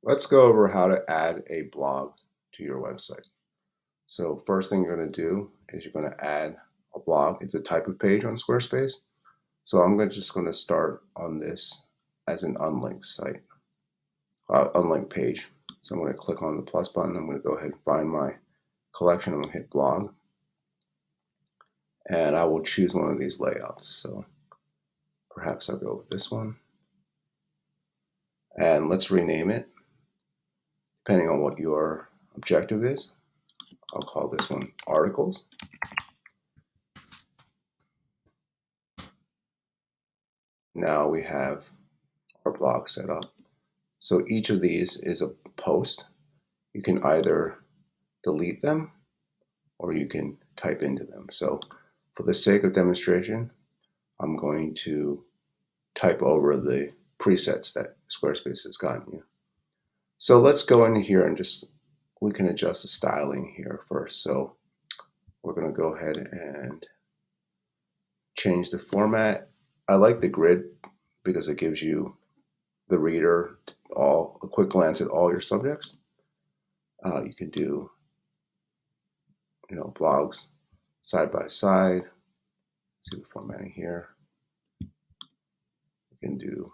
Let's go over how to add a blog to your website. So first thing you're going to do is you're going to add a blog. It's a type of page on Squarespace. So just going to start on this as an unlinked site, unlinked page. So I'm going to click on the plus button. I'm going to go ahead and find my collection. I'm going to hit blog, and I will choose one of these layouts. So perhaps I'll go with this one, and let's rename it depending on what your objective is. I'll call this one articles. Now we have our blog set up. So each of these is a post. You can either delete them or you can type into them. So for the sake of demonstration, I'm going to type over the presets that Squarespace has gotten you. So let's go in here and we can adjust the styling here first. So we're going to go ahead and change the format. I like the grid because it gives you, the reader, a quick glance at all your subjects. You can do, blogs side by side. Let's see the formatting here. You can do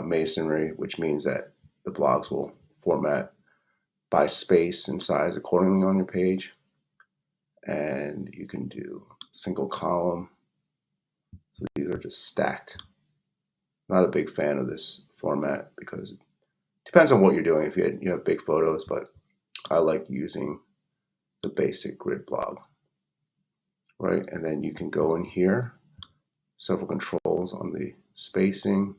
masonry, which means that the blogs will format by space and size accordingly on your page. And you can do single column. So these are just stacked. Not a big fan of this format because it depends on what you're doing. If you have big photos, but I like using the basic grid blog, right? And then you can go in here, several controls on the spacing.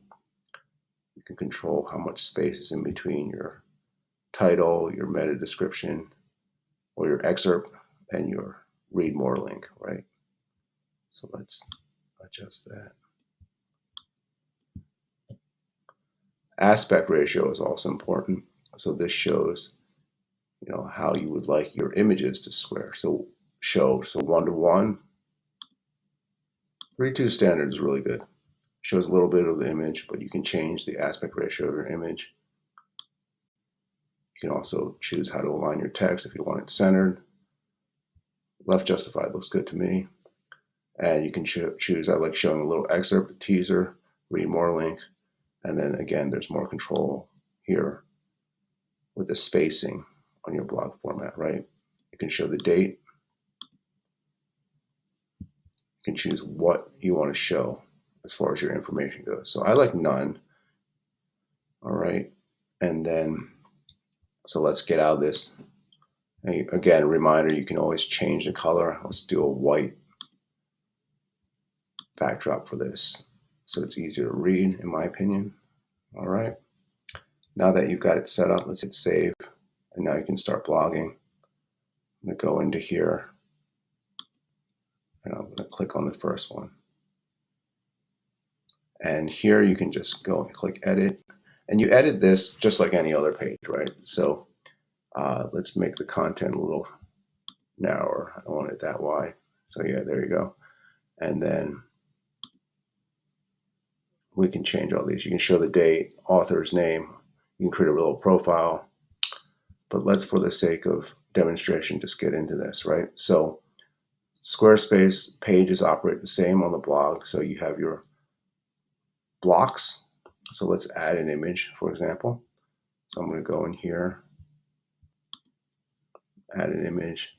You can control how much space is in between your title, your meta description, or your excerpt, and your read more link, right? So let's adjust that. Aspect ratio is also important. So this shows, how you would like your images to square. So 1:1, 3:2 standard is really good. Shows a little bit of the image, but you can change the aspect ratio of your image. You can also choose how to align your text if you want it centered. Left justified looks good to me. And you can choose, I like showing a little excerpt, a teaser, read more link, and then again, there's more control here with the spacing on your blog format, right? You can show the date. You can choose what you want to show as far as your information goes. So I like none. All right. And then, so let's get out of this. And again, reminder, you can always change the color. Let's do a white backdrop for this so it's easier to read, in my opinion. All right. Now that you've got it set up, let's hit save. And now you can start blogging. I'm going to go into here and I'm going to click on the first one. And here you can just go and click edit. And you edit this just like any other page, right? So let's make the content a little narrower. I don't want it that wide. So yeah, there you go. And then we can change all these. You can show the date, author's name. You can create a little profile. But let's, for the sake of demonstration, just get into this, right? So Squarespace pages operate the same on the blog. So you have your blocks. So let's add an image, for example. So I'm going to go in here, add an image.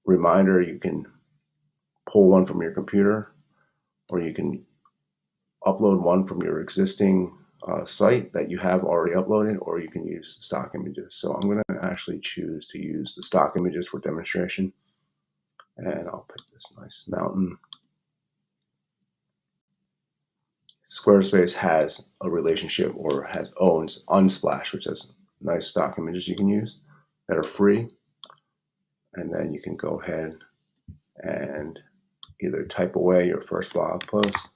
Reminder, you can pull one from your computer, or you can upload one from your existing site that you have already uploaded, or you can use stock images. So I'm going to actually choose to use the stock images for demonstration. And I'll pick this nice mountain. Squarespace has a relationship, or owns Unsplash, which has nice stock images you can use that are free. And then you can go ahead and either type away your first blog post.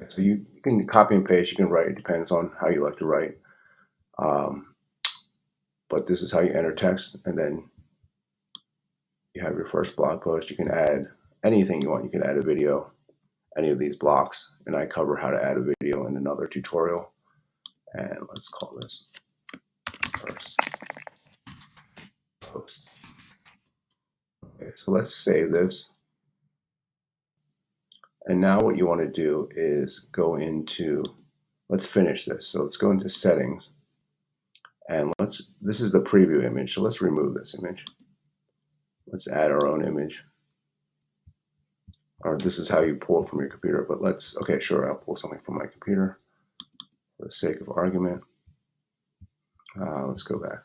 So you can copy and paste, you can write, it depends on how you like to write. but this is how you enter text, and then you have your first blog post. You can add anything you want. You can add a video, any of these blocks, and I cover how to add a video in another tutorial. And let's call this first post. Okay, so let's save this. And now what you want to do is go into, let's finish this. So let's go into settings, and this is the preview image. So let's remove this image. Let's add our own image. Or this is how you pull it from your computer, but okay, sure, I'll pull something from my computer for the sake of argument. Let's go back.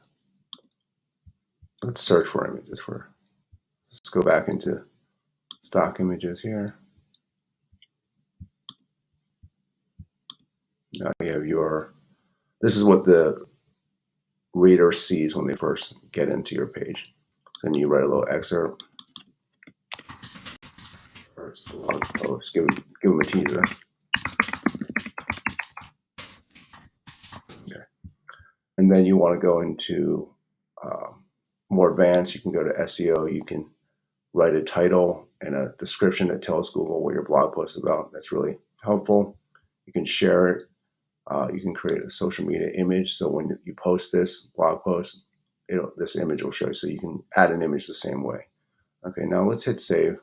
Let's search for images. Let's go back into stock images here. Now you have this is what the reader sees when they first get into your page. So then you write a little excerpt. First blog post, give them a teaser. Okay. And then you want to go into more advanced. You can go to SEO. You can write a title and a description that tells Google what your blog post is about. That's really helpful. You can share it. You can create a social media image. So when you post this blog post, this image will show you. So you can add an image the same way. Okay, now let's hit save.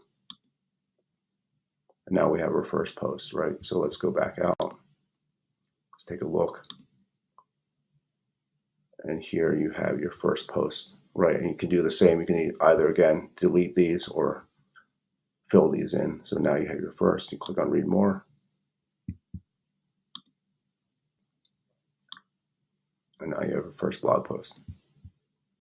And now we have our first post, right? So let's go back out. Let's take a look. And here you have your first post, right? And you can do the same. You can either, again, delete these or fill these in. So now you have your first. You click on read more. And now you have your first blog post.